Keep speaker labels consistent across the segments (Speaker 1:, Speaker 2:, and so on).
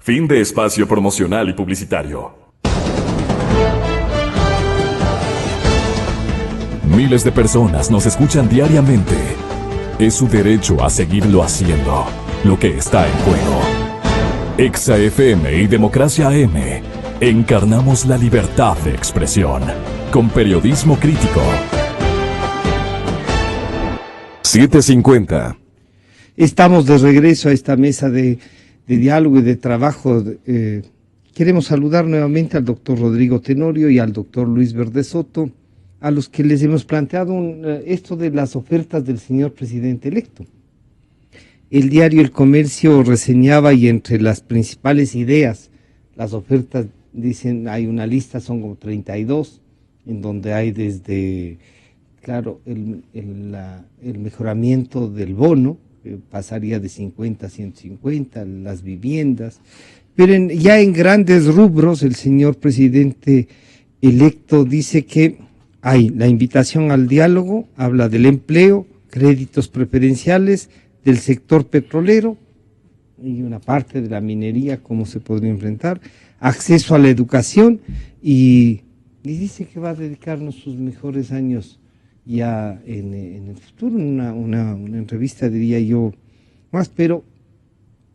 Speaker 1: Fin de espacio promocional y publicitario. Miles de personas nos escuchan diariamente. Es su derecho a seguirlo haciendo. Lo que está en juego. Exa FM y Democracia AM. Encarnamos la libertad de expresión. Con periodismo crítico. 7:50.
Speaker 2: Estamos de regreso a esta mesa de diálogo y de trabajo. Queremos saludar nuevamente al doctor Rodrigo Tenorio y al doctor Luis Verde Soto, a los que les hemos planteado esto de las ofertas del señor presidente electo. El diario El Comercio reseñaba, y entre las principales ideas, las ofertas, dicen, hay una lista, son como 32, en donde hay desde, claro, el mejoramiento del bono, pasaría de 50 a 150, las viviendas, pero ya en grandes rubros el señor presidente electo dice que hay la invitación al diálogo, habla del empleo, créditos preferenciales, del sector petrolero y una parte de la minería, cómo se podría enfrentar, acceso a la educación y dice que va a dedicarnos sus mejores años ya en el futuro, una entrevista, diría yo, más, pero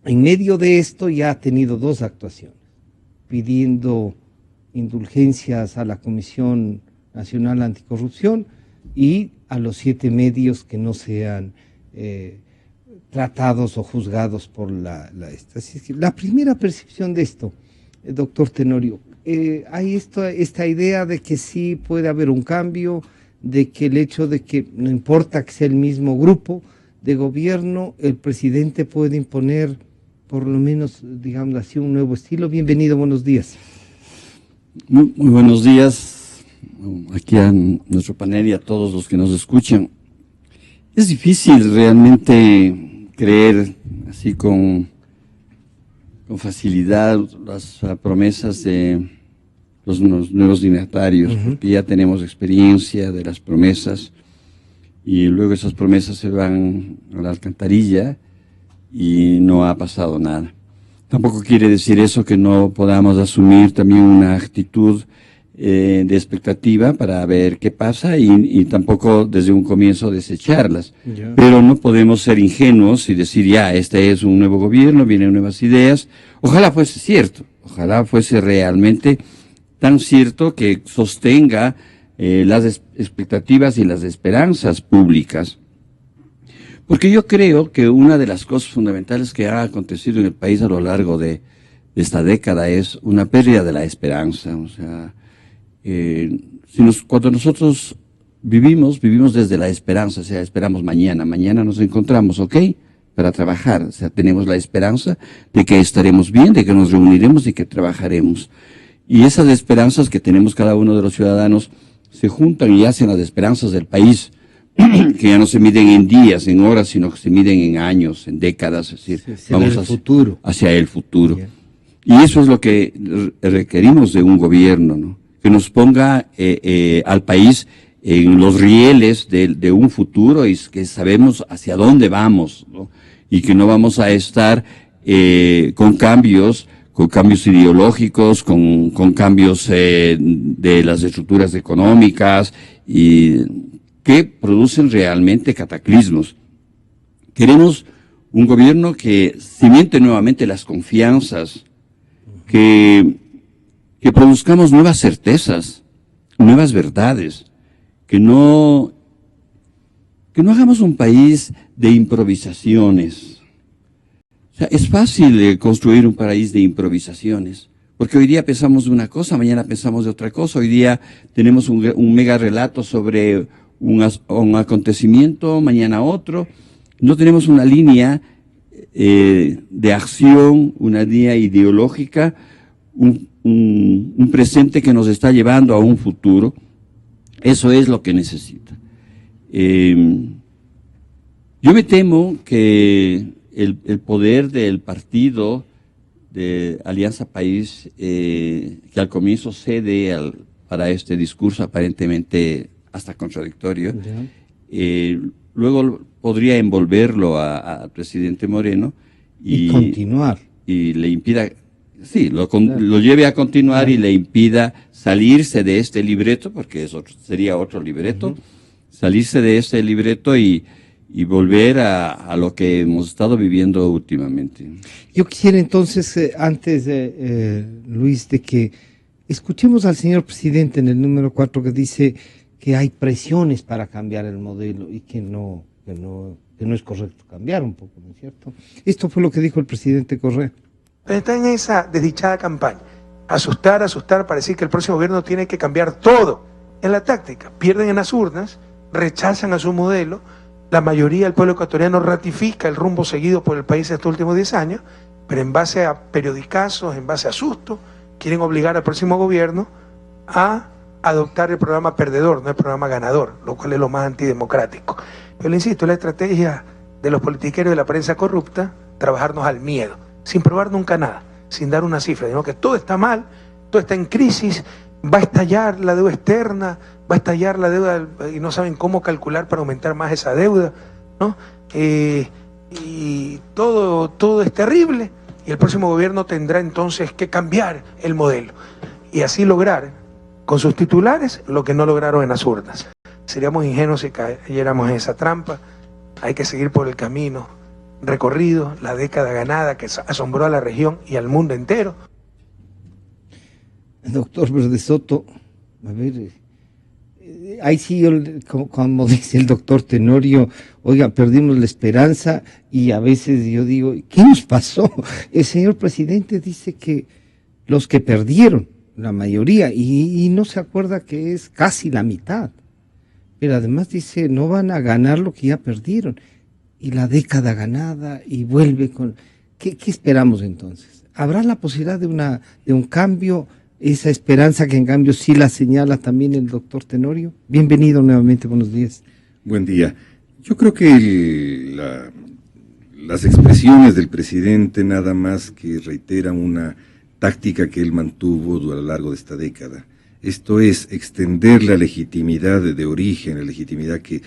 Speaker 2: en medio de esto ya ha tenido dos actuaciones, pidiendo indulgencias a la Comisión Nacional Anticorrupción y a los 7 medios que no sean tratados o juzgados por Así es que la primera percepción de esto, doctor Tenorio, hay esta idea de que sí puede haber un cambio, de que el hecho de que no importa que sea el mismo grupo de gobierno, el presidente puede imponer por lo menos, digamos así, un nuevo estilo. Bienvenido, buenos días.
Speaker 3: Muy buenos días aquí a nuestro panel y a todos los que nos escuchan. Es difícil realmente creer así con facilidad las promesas de los nuevos dignatarios, porque ya tenemos experiencia de las promesas y luego esas promesas se van a la alcantarilla y no ha pasado nada. Tampoco quiere decir eso que no podamos asumir también una actitud de expectativa para ver qué pasa y tampoco desde un comienzo desecharlas. Yeah. Pero no podemos ser ingenuos y decir, ya, este es un nuevo gobierno, vienen nuevas ideas. Ojalá fuese cierto, ojalá fuese realmente tan cierto que sostenga las expectativas y las esperanzas públicas. Porque yo creo que una de las cosas fundamentales que ha acontecido en el país a lo largo de esta década es una pérdida de la esperanza. O sea, cuando nosotros vivimos desde la esperanza, o sea, esperamos mañana nos encontramos, ¿ok?, para trabajar. O sea, tenemos la esperanza de que estaremos bien, de que nos reuniremos y que trabajaremos. Y esas esperanzas que tenemos cada uno de los ciudadanos se juntan y hacen las esperanzas del país, que ya no se miden en días, en horas, sino que se miden en años, en décadas, es decir, vamos hacia el futuro. Yeah. Y eso es lo que requerimos de un gobierno, ¿no?, que nos ponga al país en los rieles de un futuro y que sabemos hacia dónde vamos, ¿no?, y que no vamos a estar con cambios ideológicos, con cambios de las estructuras económicas y que producen realmente cataclismos. Queremos un gobierno que cimente nuevamente las confianzas, que produzcamos nuevas certezas, nuevas verdades, que no hagamos un país de improvisaciones. O sea, es fácil construir un país de improvisaciones, porque hoy día pensamos de una cosa, mañana pensamos de otra cosa, hoy día tenemos un mega relato sobre un acontecimiento, mañana otro. No tenemos una línea de acción, una línea ideológica, un presente que nos está llevando a un futuro. Eso es lo que necesita. Yo me temo que el poder del partido de Alianza País, que al comienzo cede para este discurso aparentemente hasta contradictorio, luego podría envolverlo al presidente Moreno y continuar. Y le impida Sí, lo lleve a continuar y le impida salirse de este libreto, porque sería otro libreto, salirse de este libreto y volver a lo que hemos estado viviendo últimamente.
Speaker 2: Yo quisiera entonces, antes, Luis, de que escuchemos al señor presidente en el número 4 que dice que hay presiones para cambiar el modelo y que no es correcto cambiar un poco, ¿no es cierto? Esto fue lo que dijo el presidente Correa.
Speaker 4: Está en esa desdichada campaña. Asustar para decir que el próximo gobierno tiene que cambiar todo. En la táctica, pierden en las urnas, rechazan a su modelo, la mayoría del pueblo ecuatoriano ratifica el rumbo seguido por el país estos últimos 10 años, pero en base a periodicazos, en base a susto, quieren obligar al próximo gobierno a adoptar el programa perdedor, no el programa ganador, lo cual es lo más antidemocrático. Yo le insisto, la estrategia de los politiqueros y de la prensa corrupta, trabajarnos al miedo, sin probar nunca nada, sin dar una cifra, sino que todo está mal, todo está en crisis, va a estallar la deuda externa, va a estallar la deuda y no saben cómo calcular para aumentar más esa deuda, ¿no? Y todo es terrible y el próximo gobierno tendrá entonces que cambiar el modelo y así lograr con sus titulares lo que no lograron en las urnas. Seríamos ingenuos si cayéramos en esa trampa. Hay que seguir por el camino recorrido, la década ganada que asombró a la región y al mundo entero.
Speaker 2: Doctor Verdesoto, a ver, ahí sí, como dice el doctor Tenorio, oiga, perdimos la esperanza y a veces yo digo, ¿qué nos pasó? El señor presidente dice que los que perdieron, la mayoría, y no se acuerda que es casi la mitad, pero además dice, no van a ganar lo que ya perdieron, y la década ganada, y vuelve con... ¿Qué esperamos entonces? ¿Habrá la posibilidad de un cambio? Esa esperanza que en cambio sí la señala también el doctor Tenorio. Bienvenido nuevamente, buenos días.
Speaker 5: Buen día. Yo creo que las expresiones del presidente nada más que reiteran una táctica que él mantuvo a lo largo de esta década. Esto es extender la legitimidad de origen, la legitimidad que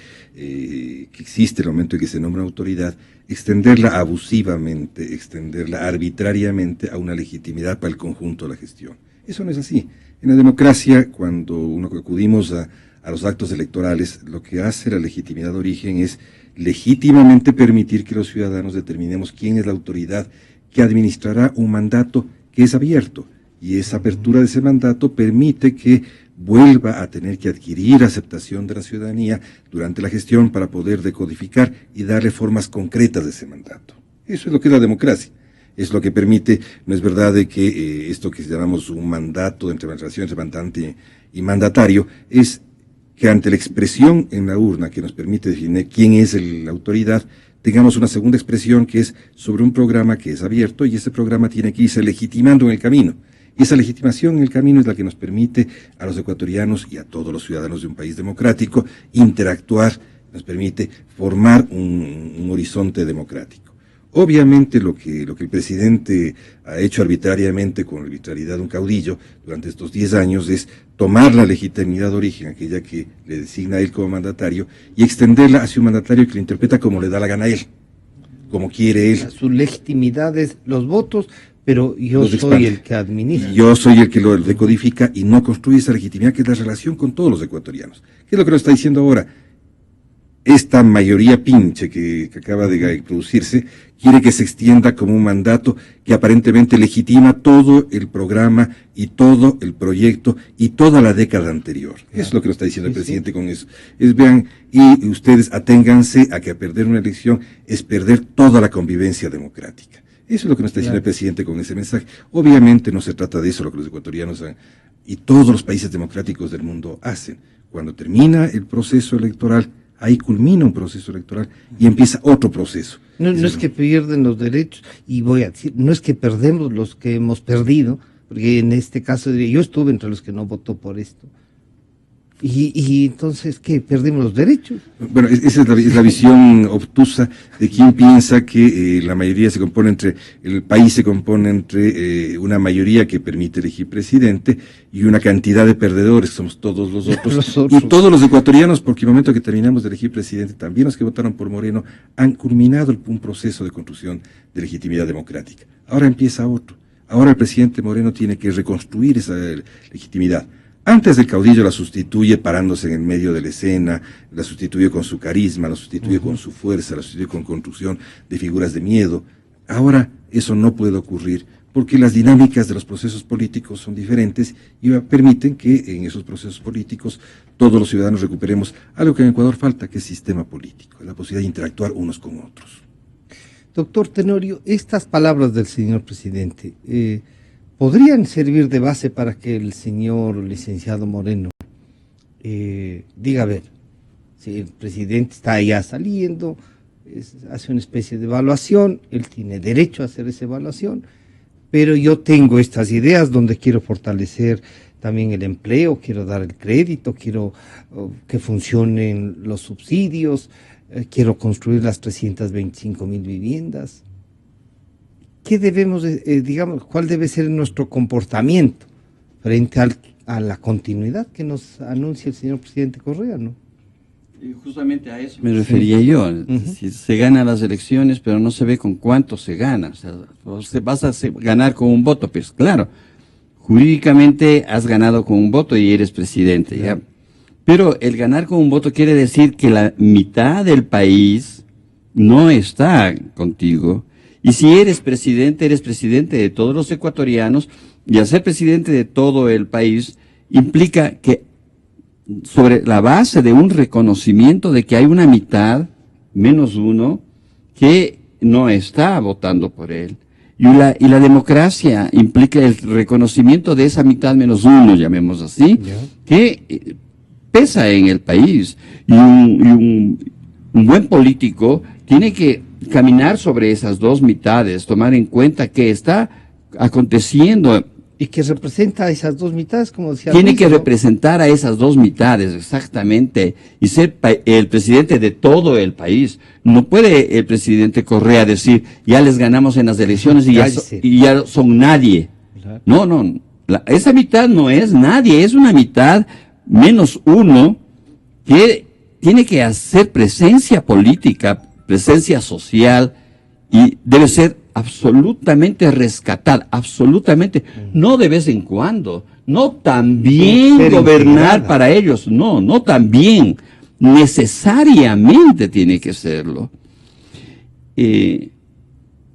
Speaker 5: existe en el momento en que se nombra autoridad, extenderla abusivamente, extenderla arbitrariamente a una legitimidad para el conjunto de la gestión. Eso no es así. En la democracia, cuando acudimos a los actos electorales, lo que hace la legitimidad de origen es legítimamente permitir que los ciudadanos determinemos quién es la autoridad que administrará un mandato que es abierto. Y esa apertura de ese mandato permite que vuelva a tener que adquirir aceptación de la ciudadanía durante la gestión para poder decodificar y darle formas concretas de ese mandato. Eso es lo que es la democracia. Es lo que permite, no es verdad de que esto que llamamos un mandato entre relaciones entre mandante y mandatario, es que ante la expresión en la urna que nos permite definir quién es la autoridad, tengamos una segunda expresión que es sobre un programa que es abierto y ese programa tiene que irse legitimando en el camino. Y esa legitimación en el camino es la que nos permite a los ecuatorianos y a todos los ciudadanos de un país democrático interactuar, nos permite formar un horizonte democrático. Obviamente lo que el presidente ha hecho arbitrariamente, con la arbitrariedad de un caudillo, durante estos 10 años, es tomar la legitimidad de origen, aquella que le designa a él como mandatario, y extenderla hacia un mandatario que lo interpreta como le da la gana a él, como quiere él.
Speaker 2: Su legitimidad es los votos, pero yo soy el que administra.
Speaker 5: Yo soy el que lo decodifica y no construye esa legitimidad que es la relación con todos los ecuatorianos. ¿Qué es lo que nos está diciendo ahora? Esta mayoría pinche que acaba de producirse quiere que se extienda como un mandato que aparentemente legitima todo el programa y todo el proyecto y toda la década anterior. Eso es lo que nos está diciendo el presidente con eso. Vean, y ustedes aténganse a que perder una elección es perder toda la convivencia democrática. Eso es lo que nos está diciendo el presidente con ese mensaje. Obviamente no se trata de eso lo que los ecuatorianos y todos los países democráticos del mundo hacen. Cuando termina el proceso electoral, ahí culmina un proceso electoral y empieza otro proceso.
Speaker 2: No es que pierden los derechos, y voy a decir, no es que perdemos los que hemos perdido, porque en este caso yo estuve entre los que no votó por esto. Y entonces, ¿qué? ¿Perdimos los derechos?
Speaker 5: Bueno, esa es la visión obtusa de quien piensa que la mayoría se compone el país se compone entre una mayoría que permite elegir presidente y una cantidad de perdedores, somos todos los otros. Y todos los ecuatorianos, porque el momento que terminamos de elegir presidente, también los que votaron por Moreno, han culminado un proceso de construcción de legitimidad democrática. Ahora empieza otro. Ahora el presidente Moreno tiene que reconstruir esa legitimidad. Antes el caudillo la sustituye parándose en el medio de la escena, la sustituye con su carisma, la sustituye con su fuerza, la sustituye con construcción de figuras de miedo. Ahora eso no puede ocurrir porque las dinámicas de los procesos políticos son diferentes y permiten que en esos procesos políticos todos los ciudadanos recuperemos algo que en Ecuador falta, que es sistema político, la posibilidad de interactuar unos con otros.
Speaker 2: Doctor Tenorio, estas palabras del señor presidente podrían servir de base para que el señor licenciado Moreno diga, a ver, si el presidente está ya saliendo, hace una especie de evaluación, él tiene derecho a hacer esa evaluación, pero yo tengo estas ideas donde quiero fortalecer también el empleo, quiero dar el crédito, quiero que funcionen los subsidios, quiero construir las 325,000 viviendas. ¿Qué debemos, digamos, cuál debe ser nuestro comportamiento frente a la continuidad que nos anuncia el señor presidente Correa, ¿no?
Speaker 3: Y justamente a eso me refería yo. Si se ganan las elecciones, pero no se ve con cuánto se gana. O sea, vas a ganar con un voto, pues claro, jurídicamente has ganado con un voto y eres presidente, ¿ya? Pero el ganar con un voto quiere decir que la mitad del país no está contigo. Y si eres presidente de todos los ecuatorianos, y al ser presidente de todo el país implica que sobre la base de un reconocimiento de que hay una mitad, menos uno, que no está votando por él. Y la democracia implica el reconocimiento de esa mitad menos uno, llamemos así, que pesa en el país. Y un buen político tiene que caminar sobre esas dos mitades, tomar en cuenta que está aconteciendo.
Speaker 2: Y que representa a esas dos mitades, como decía.
Speaker 3: Tiene que representar a esas dos mitades, exactamente, y ser el presidente de todo el país. No puede el presidente Correa decir, ya les ganamos en las elecciones y ya son nadie. Claro. No, esa mitad no es nadie, es una mitad menos uno que tiene que hacer presencia política, presencia social, y debe ser absolutamente rescatada, absolutamente, no de vez en cuando, no también gobernar para ellos, no también, necesariamente tiene que serlo.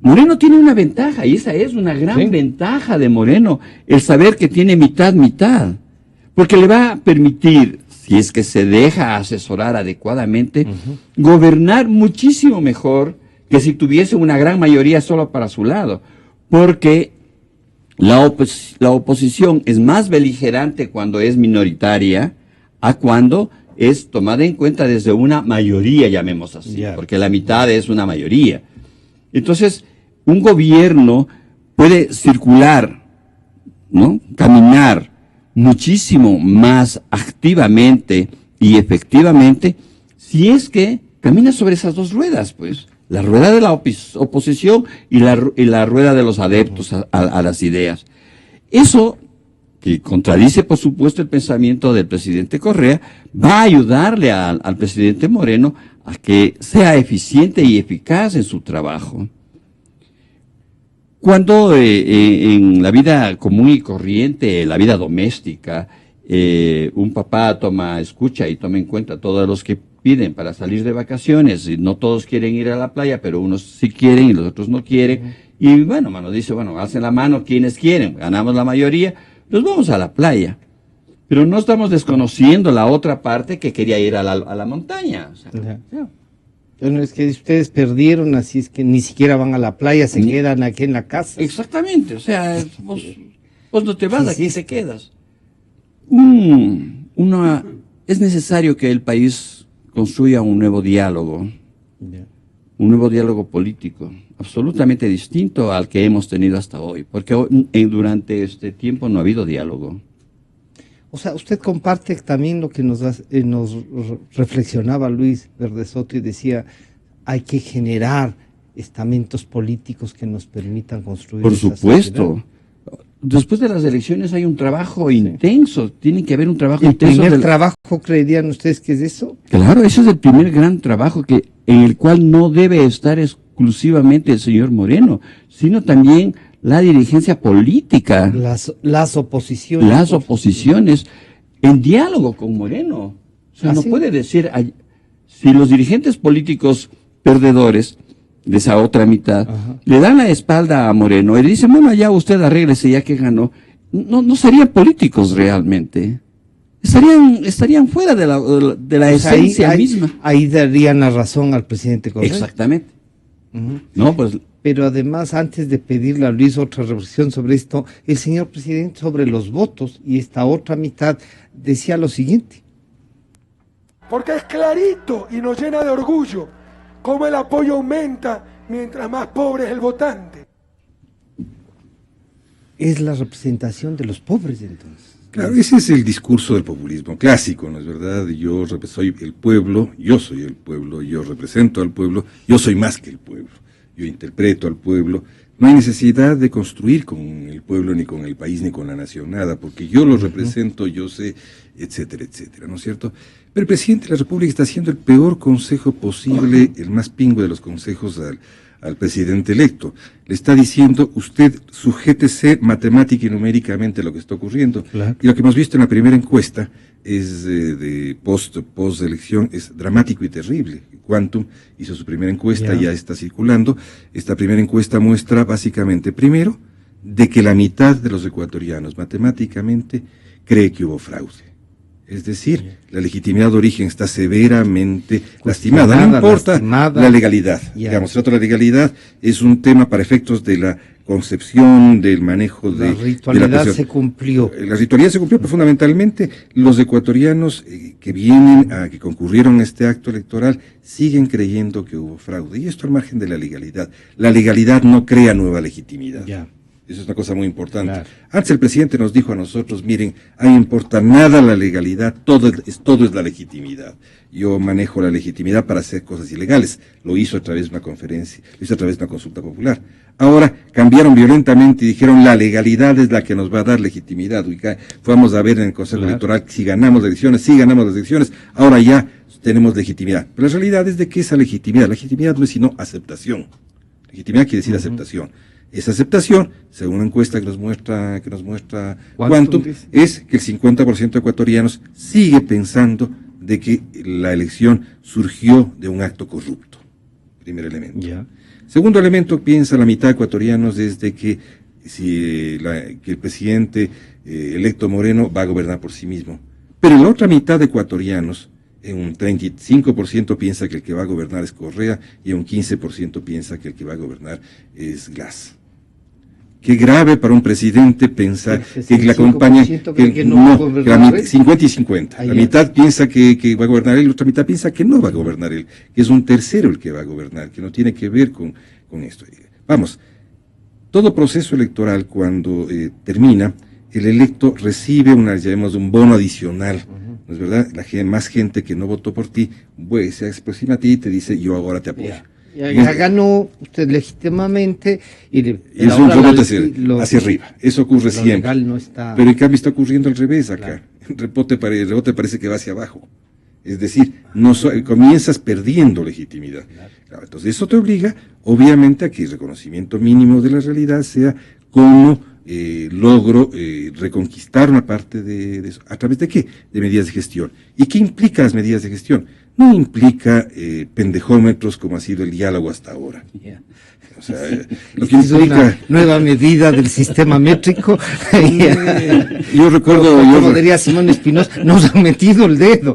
Speaker 3: Moreno tiene una ventaja, y esa es una gran ventaja de Moreno, el saber que tiene mitad, porque le va a permitir, si es que se deja asesorar adecuadamente, gobernar muchísimo mejor que si tuviese una gran mayoría solo para su lado, porque la oposición es más beligerante cuando es minoritaria a cuando es tomada en cuenta desde una mayoría, llamemos así, porque la mitad es una mayoría. Entonces, un gobierno puede circular, ¿no? Caminar muchísimo más activamente y efectivamente si es que camina sobre esas dos ruedas, pues. La rueda de la oposición y la rueda de los adeptos a las ideas. Eso, que contradice por supuesto el pensamiento del presidente Correa, va a ayudarle al presidente Moreno a que sea eficiente y eficaz en su trabajo. Cuando en la vida común y corriente, la vida doméstica, un papá escucha y toma en cuenta todos los que piden para salir de vacaciones, y no todos quieren ir a la playa, pero unos sí quieren y los otros no quieren, y bueno, mano dice, bueno, hacen la mano quienes quieren, ganamos la mayoría, pues vamos a la playa, pero no estamos desconociendo la otra parte que quería ir a la montaña. O sea,
Speaker 2: Bueno, es que ustedes perdieron, así es que ni siquiera van a la playa, se quedan aquí en la casa.
Speaker 3: Exactamente, o sea, vos no te vas, aquí te quedas. Es necesario que el país construya un nuevo diálogo político, absolutamente distinto al que hemos tenido hasta hoy, porque durante este tiempo no ha habido diálogo.
Speaker 2: O sea, usted comparte también lo que nos reflexionaba Luis Verdesoto y decía, hay que generar estamentos políticos que nos permitan construir.
Speaker 3: Por supuesto. Después de las elecciones hay un trabajo intenso, tiene que haber un trabajo intenso.
Speaker 2: ¿El primer trabajo creerían ustedes que es eso?
Speaker 3: Claro, ese es el primer gran trabajo en el cual no debe estar exclusivamente el señor Moreno, sino también la dirigencia política,
Speaker 2: Las oposiciones.
Speaker 3: las oposiciones, en diálogo con Moreno. O sea, no
Speaker 2: ¿sí?
Speaker 3: puede decir, si los dirigentes políticos perdedores de esa otra mitad le dan la espalda a Moreno y le dicen, bueno, ya usted arréglese ya que ganó, no serían políticos realmente. Estarían fuera de la esencia misma.
Speaker 2: Ahí darían la razón al presidente Correa.
Speaker 3: Exactamente. No, pues.
Speaker 2: Pero además, antes de pedirle a Luis otra reflexión sobre esto, el señor presidente sobre los votos y esta otra mitad decía lo siguiente.
Speaker 6: Porque es clarito y nos llena de orgullo cómo el apoyo aumenta mientras más pobre es el votante.
Speaker 2: Es la representación de los pobres, entonces.
Speaker 5: Claro, ese es el discurso del populismo clásico, ¿no es verdad? Yo soy el pueblo, yo soy el pueblo, yo represento al pueblo, yo soy más que el pueblo, yo interpreto al pueblo. No hay necesidad de construir con el pueblo, ni con el país, ni con la nación, nada, porque yo lo represento, yo sé, etcétera, etcétera, ¿no es cierto? Pero el presidente de la República está haciendo el peor consejo posible, el más pingüe de los consejos al presidente electo. Le está diciendo, usted sujétese matemática y numéricamente a lo que está ocurriendo.
Speaker 2: Claro.
Speaker 5: Y lo que hemos visto en la primera encuesta es de post elección, es dramático y terrible. Quantum hizo su primera encuesta, ya está circulando. Esta primera encuesta muestra básicamente, primero, de que la mitad de los ecuatorianos matemáticamente cree que hubo fraude. Es decir, la legitimidad de origen está severamente lastimada. No importa la legalidad. Digamos, trato de la legalidad es un tema para efectos de la concepción, del manejo de
Speaker 2: la ritualidad se cumplió.
Speaker 5: La ritualidad se cumplió, pero fundamentalmente los ecuatorianos que concurrieron a este acto electoral siguen creyendo que hubo fraude. Y esto al margen de la legalidad. La legalidad no crea nueva legitimidad.
Speaker 2: Ya.
Speaker 5: Eso es una cosa muy importante.
Speaker 2: Claro.
Speaker 5: Antes el presidente nos dijo a nosotros, miren, a mí no importa nada la legalidad, todo es la legitimidad. Yo manejo la legitimidad para hacer cosas ilegales. Lo hizo a través de una conferencia, lo hizo a través de una consulta popular. Ahora cambiaron violentamente y dijeron la legalidad es la que nos va a dar legitimidad. Fuimos a ver en el Consejo Electoral si ganamos las elecciones, ahora ya tenemos legitimidad. Pero la realidad es de que esa legitimidad no es sino aceptación. Legitimidad quiere decir aceptación. Esa aceptación, según una encuesta que nos muestra Quantum, es que el 50% de ecuatorianos sigue pensando de que la elección surgió de un acto corrupto. Primer elemento.
Speaker 2: Ya.
Speaker 5: Segundo elemento, piensa la mitad de ecuatorianos desde que el presidente electo Moreno va a gobernar por sí mismo. Pero la otra mitad de ecuatorianos, en un 35% piensa que el que va a gobernar es Correa y en un 15% piensa que el que va a gobernar es Glass. Qué grave para un presidente pensar que la compañía, 50 y 50. La mitad piensa que va a gobernar él, la otra mitad piensa que no va a gobernar él, que es un tercero el que va a gobernar, que no tiene que ver con esto. Vamos, todo proceso electoral cuando termina, el electo recibe un bono adicional, ¿no es verdad? Más gente que no votó por ti, se aproxima a ti y te dice, yo ahora te apoyo.
Speaker 2: Ya ganó usted legítimamente y
Speaker 5: es un rebote hacia arriba. Eso ocurre siempre.
Speaker 2: No está...
Speaker 5: Pero en cambio está ocurriendo al revés acá. Claro. El rebote parece que va hacia abajo. Es decir, comienzas perdiendo legitimidad. Claro, entonces eso te obliga, obviamente, a que el reconocimiento mínimo de la realidad sea cómo logro reconquistar una parte de eso. ¿A través de qué? De medidas de gestión. ¿Y qué implican las medidas de gestión? No implica pendejómetros como ha sido el diálogo hasta ahora.
Speaker 2: Yeah.
Speaker 5: O sea, lo que implica...
Speaker 2: una nueva medida del sistema métrico.
Speaker 5: Yo recuerdo...
Speaker 2: Como diría Simón Espinosa, nos han metido el dedo.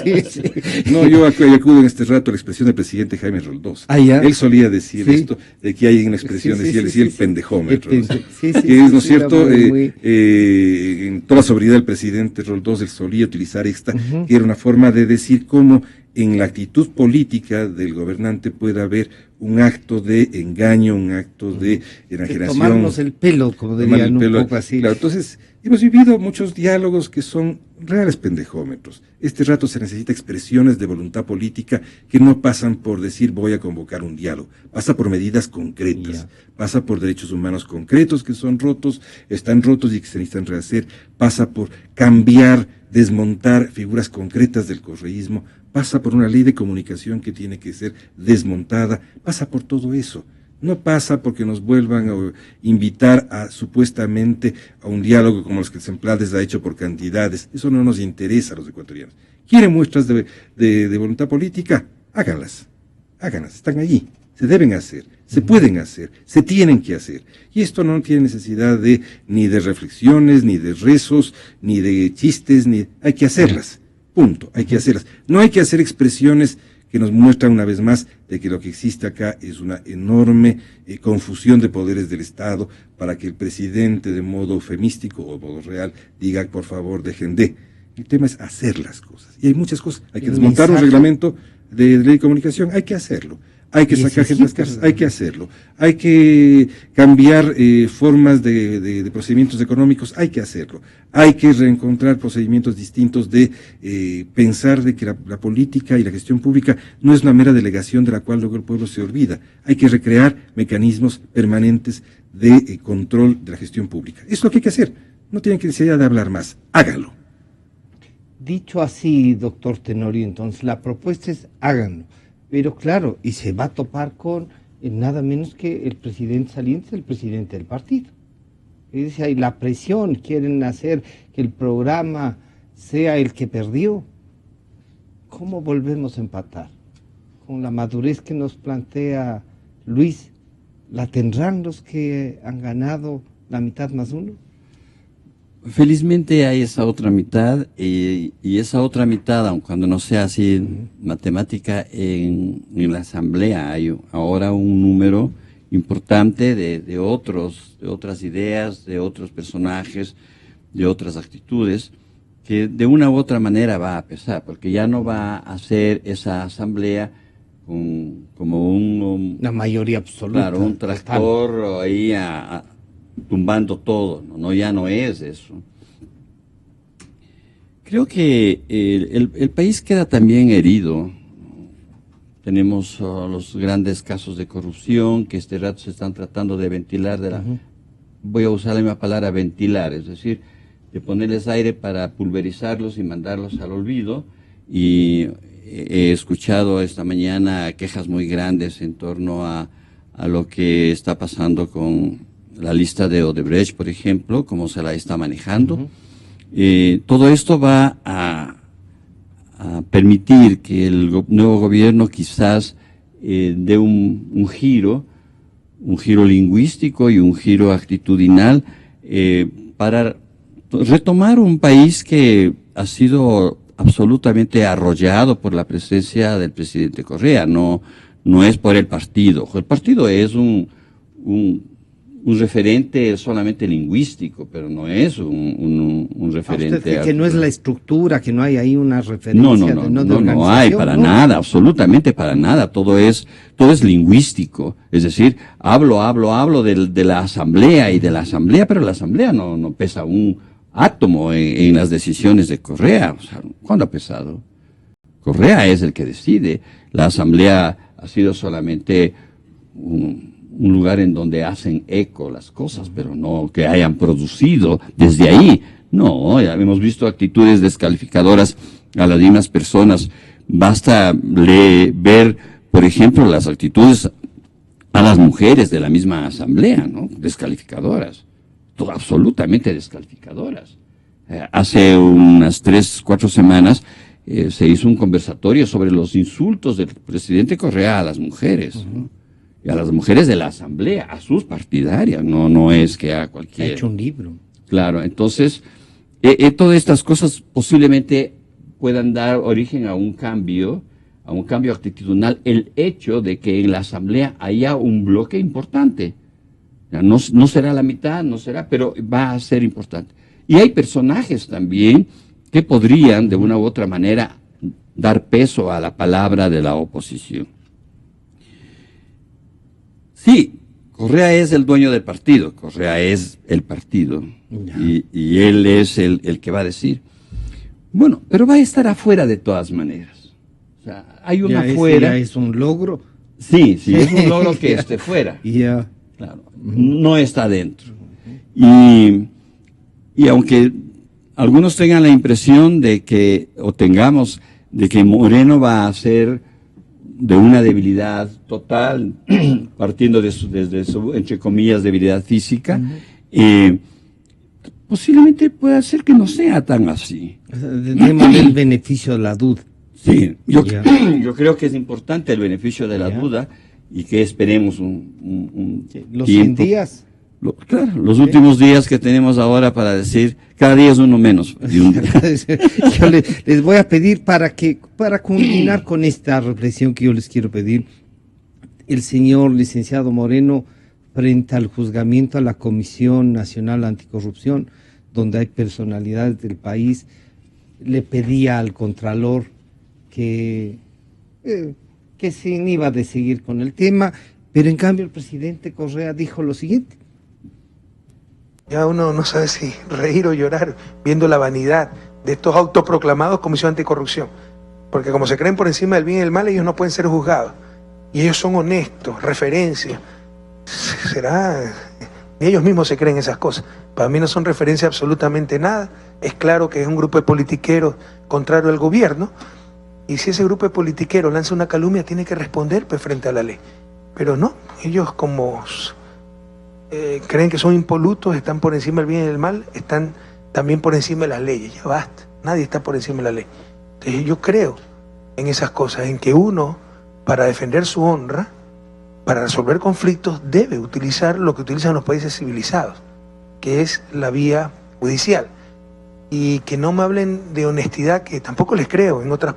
Speaker 2: Sí.
Speaker 5: No, yo acudo en este rato a la expresión del presidente Jaime Roldós. Él solía decir esto, de que hay una expresión, decía el pendejómetro. Que es, ¿no es cierto? En toda la sobriedad del presidente Roldós, él solía utilizar esta, que era una forma de decir cómo en la actitud política del gobernante puede haber un acto de engaño, un acto de enajenación.
Speaker 2: Tomarnos el pelo, como dirían un poco así.
Speaker 5: Claro, entonces, hemos vivido muchos diálogos que son reales pendejómetros. Este rato se necesita expresiones de voluntad política que no pasan por decir voy a convocar un diálogo, pasa por medidas concretas, pasa por derechos humanos concretos que son rotos, están rotos y que se necesitan rehacer, pasa por cambiar, desmontar figuras concretas del correísmo, pasa por una ley de comunicación que tiene que ser desmontada, pasa por todo eso. no pasa porque nos vuelvan a invitar a supuestamente a un diálogo como los que el Semplades ha hecho por cantidades. Eso no nos interesa a los ecuatorianos. ¿Quieren muestras de voluntad política? Háganlas, están allí, se deben hacer, se pueden hacer, se tienen que hacer. Y esto no tiene necesidad ni de reflexiones, ni de rezos, ni de chistes, hay que hacerlas, punto, hay que hacerlas. No hay que hacer expresiones que nos muestran una vez más de que lo que existe acá es una enorme confusión de poderes del Estado para que el presidente de modo eufemístico o modo real diga, por favor, dejen de. El tema es hacer las cosas. Y hay muchas cosas. Hay que desmontar un reglamento de ley de comunicación, hay que hacerlo. Hay que sacar gente de las casas, hay que hacerlo. Hay que cambiar formas de procedimientos económicos, hay que hacerlo. Hay que reencontrar procedimientos distintos de pensar de que la política y la gestión pública no es una mera delegación de la cual luego el pueblo se olvida. Hay que recrear mecanismos permanentes de control de la gestión pública. Eso es lo que hay que hacer. No tienen que necesidad de hablar más. Háganlo.
Speaker 2: Dicho así, doctor Tenorio, entonces la propuesta es háganlo. Pero claro, y se va a topar con nada menos que el presidente saliente, el presidente del partido. Es decir, hay la presión, quieren hacer que el programa sea el que perdió. ¿Cómo volvemos a empatar? Con la madurez que nos plantea Luis, ¿la tendrán los que han ganado la mitad más uno?
Speaker 3: Felizmente hay esa otra mitad, y esa otra mitad, aun cuando no sea así matemática, en la asamblea hay ahora un número importante de otras ideas, de otros personajes, de otras actitudes, que de una u otra manera va a pesar, porque ya no va a ser esa asamblea como una
Speaker 2: mayoría absoluta.
Speaker 3: Claro, un tractor ahí tumbando todo, ya no es eso. Creo que el país queda también herido. Tenemos los grandes casos de corrupción que este rato se están tratando de ventilar, voy a usar la misma palabra, ventilar, es decir, de ponerles aire para pulverizarlos y mandarlos al olvido. Y he escuchado esta mañana quejas muy grandes en torno a lo que está pasando con la lista de Odebrecht, por ejemplo, cómo se la está manejando. Todo esto va a permitir que el nuevo gobierno quizás dé un giro lingüístico y un giro actitudinal para retomar un país que ha sido absolutamente arrollado por la presencia del presidente Correa. No es por el partido. El partido es un referente solamente lingüístico, pero no es un referente.
Speaker 2: ¿Usted cree que no es la estructura, que no hay ahí una referencia?
Speaker 3: No hay para nada, absolutamente para nada. Todo es lingüístico. Es decir, hablo de la asamblea y de la asamblea, pero la asamblea no pesa un átomo en las decisiones de Correa. O sea, ¿cuándo ha pesado? Correa es el que decide. La asamblea ha sido solamente un lugar en donde hacen eco las cosas, pero no que hayan producido desde ahí. No, ya hemos visto actitudes descalificadoras a las mismas personas. Basta ver, por ejemplo, las actitudes a las mujeres de la misma asamblea, ¿no? Descalificadoras, absolutamente descalificadoras. Hace unas 3-4 semanas se hizo un conversatorio sobre los insultos del presidente Correa a las mujeres, ¿no? Y a las mujeres de la asamblea, a sus partidarias, no es que a cualquiera.
Speaker 2: Ha hecho un libro.
Speaker 3: Claro, entonces, todas estas cosas posiblemente puedan dar origen a un cambio actitudinal, el hecho de que en la asamblea haya un bloque importante. No será la mitad, no será, pero va a ser importante. Y hay personajes también que podrían, de una u otra manera, dar peso a la palabra de la oposición. Sí, Correa es el dueño del partido, Correa es el partido, y él es el que va a decir. Bueno, pero va a estar afuera de todas maneras. O sea, hay una afuera.
Speaker 2: ¿Ya es un logro?
Speaker 3: Sí, es un logro que esté fuera.
Speaker 2: Ya.
Speaker 3: Claro, no está dentro. Y aunque algunos tengan la impresión de que Moreno va a ser de una debilidad total, partiendo desde su, entre comillas, debilidad física, posiblemente pueda ser que no sea tan así.
Speaker 2: Démosle el beneficio de la duda.
Speaker 3: Sí, yo creo que es importante el beneficio de la duda y que esperemos
Speaker 2: los
Speaker 3: tiempo.
Speaker 2: 100 días.
Speaker 3: Claro, los últimos días que tenemos ahora para decir, cada día es uno menos.
Speaker 2: Yo les voy a pedir para culminar con esta reflexión que yo les quiero pedir, el señor licenciado Moreno, frente al juzgamiento a la Comisión Nacional Anticorrupción, donde hay personalidades del país, le pedía al Contralor que se inhiba de seguir con el tema, pero en cambio el presidente Correa dijo lo siguiente.
Speaker 4: Ya uno no sabe si reír o llorar viendo la vanidad de estos autoproclamados Comisión Anticorrupción. Porque como se creen por encima del bien y del mal, ellos no pueden ser juzgados. Y ellos son honestos, referencia. Será... Ni ellos mismos se creen esas cosas. Para mí no son referencia absolutamente nada. Es claro que es un grupo de politiqueros contrario al gobierno. Y si ese grupo de politiqueros lanza una calumnia, tiene que responder pues, frente a la ley. Pero no, ellos como... creen que son impolutos, están por encima del bien y del mal, están también por encima de las leyes. Ya basta, nadie está por encima de la ley. Entonces yo creo en esas cosas, en que uno, para defender su honra, para resolver conflictos, debe utilizar lo que utilizan los países civilizados, que es la vía judicial. Y que no me hablen de honestidad, que tampoco les creo en otros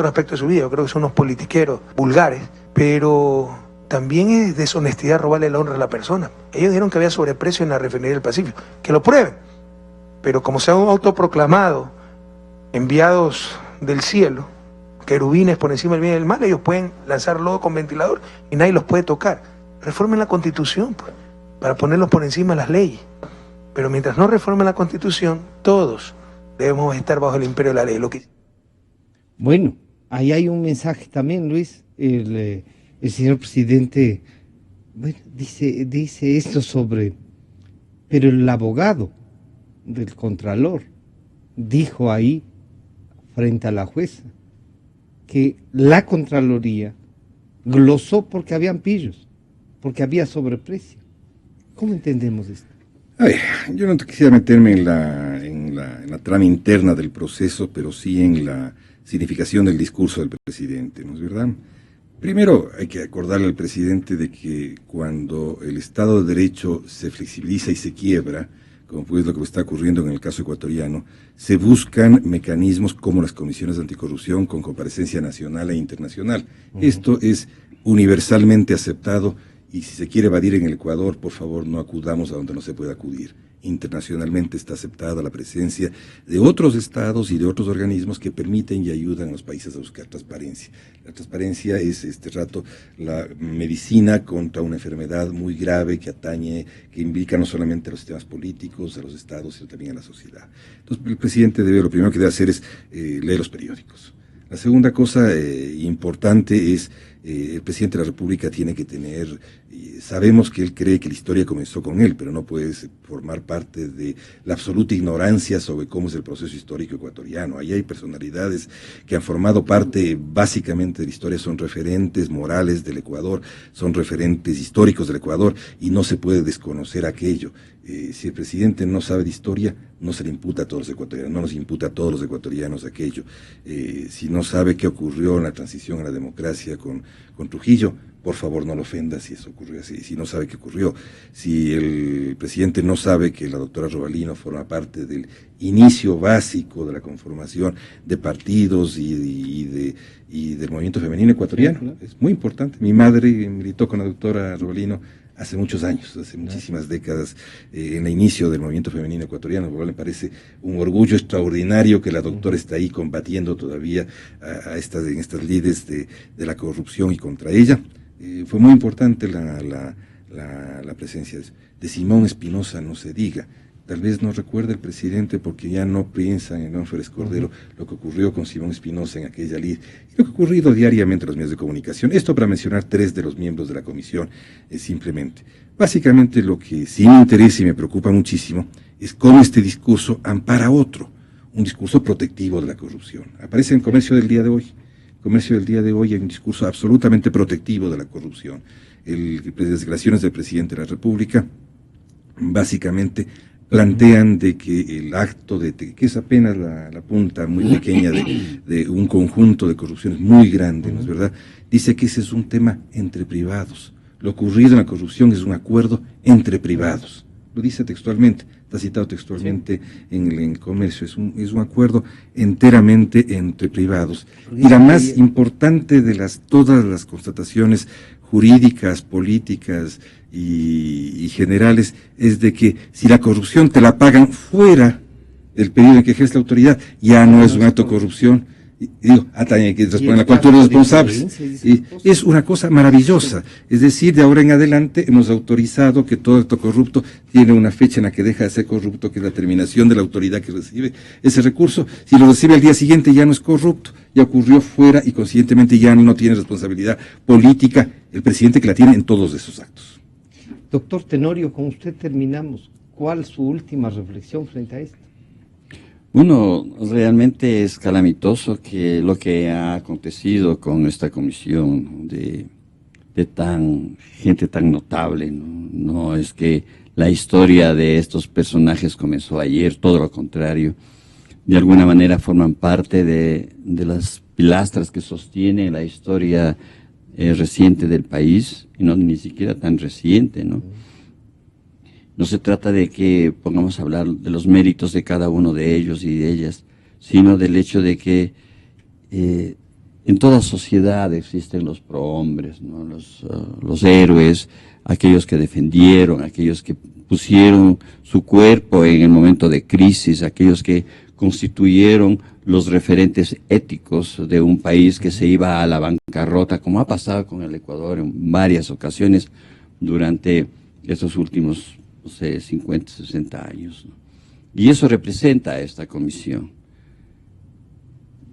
Speaker 4: aspectos de su vida. Yo creo que son unos politiqueros vulgares, pero... también es deshonestidad robarle la honra a la persona. Ellos dijeron que había sobreprecio en la refinería del Pacífico. Que lo prueben. Pero como se han autoproclamado enviados del cielo, querubines por encima del bien y del mal, ellos pueden lanzar lodo con ventilador y nadie los puede tocar. Reformen la Constitución, pues, para ponerlos por encima de las leyes. Pero mientras no reformen la Constitución, todos debemos estar bajo el imperio de la ley.
Speaker 2: Bueno, ahí hay un mensaje también, Luis. El señor presidente, bueno, dice esto sobre, pero el abogado del Contralor dijo ahí, frente a la jueza, que la Contraloría glosó porque habían pillos, porque había sobreprecio. ¿Cómo entendemos esto?
Speaker 5: A ver, yo no quisiera meterme en la trama interna del proceso, pero sí en la significación del discurso del presidente, ¿no es verdad? Primero, hay que acordarle al presidente de que cuando el Estado de Derecho se flexibiliza y se quiebra, como pues lo que está ocurriendo en el caso ecuatoriano, se buscan mecanismos como las comisiones de anticorrupción con comparecencia nacional e internacional. Esto es universalmente aceptado y si se quiere evadir en el Ecuador, por favor, no acudamos a donde no se puede acudir. Internacionalmente está aceptada la presencia de otros estados y de otros organismos que permiten y ayudan a los países a buscar transparencia. La transparencia es este rato la medicina contra una enfermedad muy grave que atañe, que implica no solamente a los sistemas políticos, a los estados, sino también a la sociedad. Entonces el presidente lo primero que debe hacer es leer los periódicos. La segunda cosa importante es el presidente de la República tiene que tener, sabemos que él cree que la historia comenzó con él, pero no puede formar parte de la absoluta ignorancia sobre cómo es el proceso histórico ecuatoriano. Ahí hay personalidades que han formado parte básicamente de la historia, son referentes morales del Ecuador, son referentes históricos del Ecuador y no se puede desconocer aquello. Si el presidente no sabe de historia, no se le imputa a todos los ecuatorianos, no nos imputa a todos los ecuatorianos aquello. Si no sabe qué ocurrió en la transición a la democracia con Trujillo, por favor no lo ofenda si eso ocurrió así, si no sabe qué ocurrió. Si el presidente no sabe que la doctora Robalino forma parte del inicio básico de la conformación de partidos y del movimiento femenino ecuatoriano, es muy importante. Mi madre militó con la doctora Robalino hace muchos años, hace muchísimas décadas, en el inicio del movimiento femenino ecuatoriano, lo cual me parece un orgullo extraordinario que la doctora está ahí combatiendo todavía en estas lides de la corrupción y contra ella. Fue muy importante la presencia de Simón Espinosa, no se diga. Tal vez no recuerde el presidente porque ya no piensa en Hernán Férez Cordero lo que ocurrió con Simón Espinosa en aquella lid y lo que ha ocurrido diariamente en los medios de comunicación. Esto para mencionar 3 de los miembros de la comisión, simplemente. Básicamente lo que sí me interesa y me preocupa muchísimo es cómo este discurso ampara otro, un discurso protectivo de la corrupción. Aparece en Comercio del día de hoy. Comercio del día de hoy hay un discurso absolutamente protectivo de la corrupción. Las declaraciones del presidente de la República básicamente plantean de que el acto que es apenas la punta muy pequeña de un conjunto de corrupciones muy grande, ¿no es verdad? Dice que ese es un tema entre privados. Lo ocurrido en la corrupción es un acuerdo entre privados. Lo dice textualmente, está citado textualmente en el comercio, es un acuerdo enteramente entre privados. Y la más importante de todas las constataciones jurídicas, políticas y generales es de que si la corrupción te la pagan fuera del periodo en que ejerce la autoridad, ya no es un acto de corrupción. Digo, que responden la cual tú eres responsable. Es una cosa maravillosa. Es decir, de ahora en adelante hemos autorizado que todo acto corrupto tiene una fecha en la que deja de ser corrupto, que es la terminación de la autoridad que recibe ese recurso. Si lo recibe al día siguiente ya no es corrupto, ya ocurrió fuera y conscientemente ya no tiene responsabilidad política el presidente que la tiene en todos esos actos.
Speaker 2: Doctor Tenorio, con usted terminamos. ¿Cuál es su última reflexión frente a esto?
Speaker 3: Bueno, realmente es calamitoso que lo que ha acontecido con esta comisión de gente tan notable, ¿no? No es que la historia de estos personajes comenzó ayer, todo lo contrario. De alguna manera forman parte de las pilastras que sostienen la historia reciente del país, y no ni siquiera tan reciente, ¿no? No se trata de que pongamos a hablar de los méritos de cada uno de ellos y de ellas, sino del hecho de que en toda sociedad existen los prohombres, ¿no? Los héroes, aquellos que defendieron, aquellos que pusieron su cuerpo en el momento de crisis, aquellos que constituyeron los referentes éticos de un país que se iba a la bancarrota, como ha pasado con el Ecuador en varias ocasiones durante estos últimos 50, 60 años, ¿no? Y eso representa a esta comisión.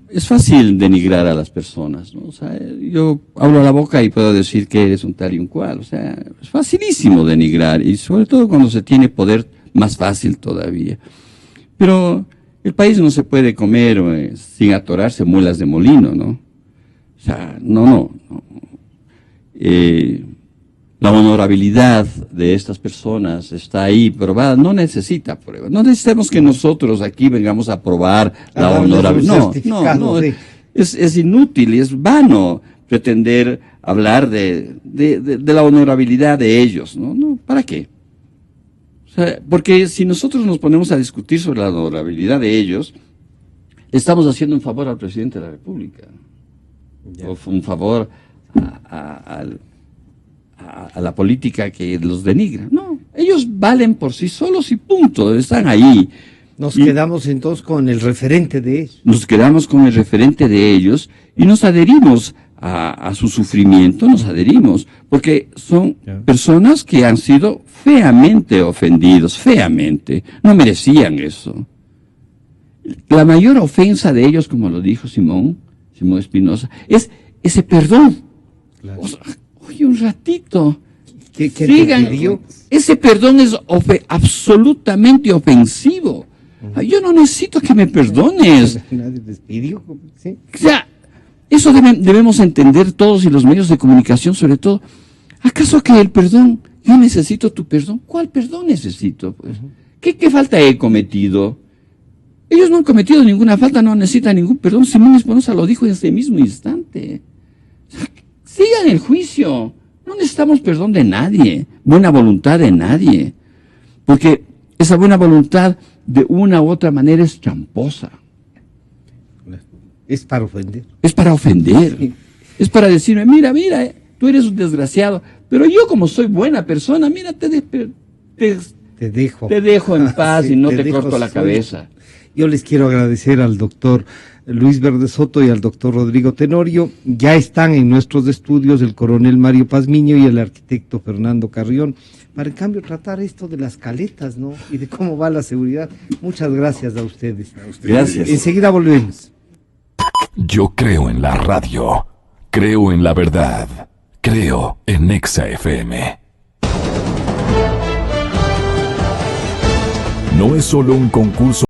Speaker 3: Es fácil denigrar a las personas, ¿no? O sea, yo hablo a la boca y puedo decir que eres un tal y un cual, o sea, es facilísimo denigrar, y sobre todo cuando se tiene poder, más fácil todavía. Pero el país no se puede comer sin atorarse muelas de molino, ¿no? O sea, no. La honorabilidad de estas personas está ahí probada, no necesita pruebas. No necesitamos que nosotros aquí vengamos a probar la honorabilidad. No, es inútil y es vano pretender hablar de la honorabilidad de ellos, ¿no? No, ¿para qué? O sea, porque si nosotros nos ponemos a discutir sobre la honorabilidad de ellos, estamos haciendo un favor al presidente de la República. O un favor a la política que los denigra. No, ellos valen por sí solos y punto, están ahí.
Speaker 2: Nos quedamos entonces con el referente de ellos.
Speaker 3: Nos quedamos con el referente de ellos y nos adherimos a su sufrimiento, nos adherimos, porque son personas que han sido feamente ofendidos, feamente, no merecían eso. La mayor ofensa de ellos, como lo dijo Simón Espinosa, es ese perdón. Claro. O sea, oye, un ratito.
Speaker 2: ¿Qué
Speaker 3: sigan, ese perdón es absolutamente ofensivo. Yo no necesito que me perdones.
Speaker 2: Nadie les pidió, ¿sí?
Speaker 3: O sea, eso debemos entender todos y los medios de comunicación, sobre todo. ¿Acaso que el perdón, yo necesito tu perdón? ¿Cuál perdón necesito? Pues? ¿Qué falta he cometido? Ellos no han cometido ninguna falta, no necesitan ningún perdón. Simón Espinosa lo dijo en ese mismo instante. O sea, sigan el juicio. No necesitamos perdón de nadie, buena voluntad de nadie. Porque esa buena voluntad, de una u otra manera, es tramposa.
Speaker 2: Es para ofender.
Speaker 3: Es para ofender. Sí. Es para decirme, mira, tú eres un desgraciado, pero yo como soy buena persona, mira, te dejo en paz sí, y no te corto la cabeza.
Speaker 2: Yo les quiero agradecer al doctor Luis Verdesoto y al doctor Rodrigo Tenorio. Ya están en nuestros estudios el coronel Mario Pazmiño y el arquitecto Fernando Carrión, para en cambio tratar esto de las caletas, ¿no? Y de cómo va la seguridad. Muchas gracias a ustedes.
Speaker 3: Gracias.
Speaker 2: Enseguida volvemos.
Speaker 1: Yo creo en la radio, creo en la verdad, creo en Exa FM. No es solo un concurso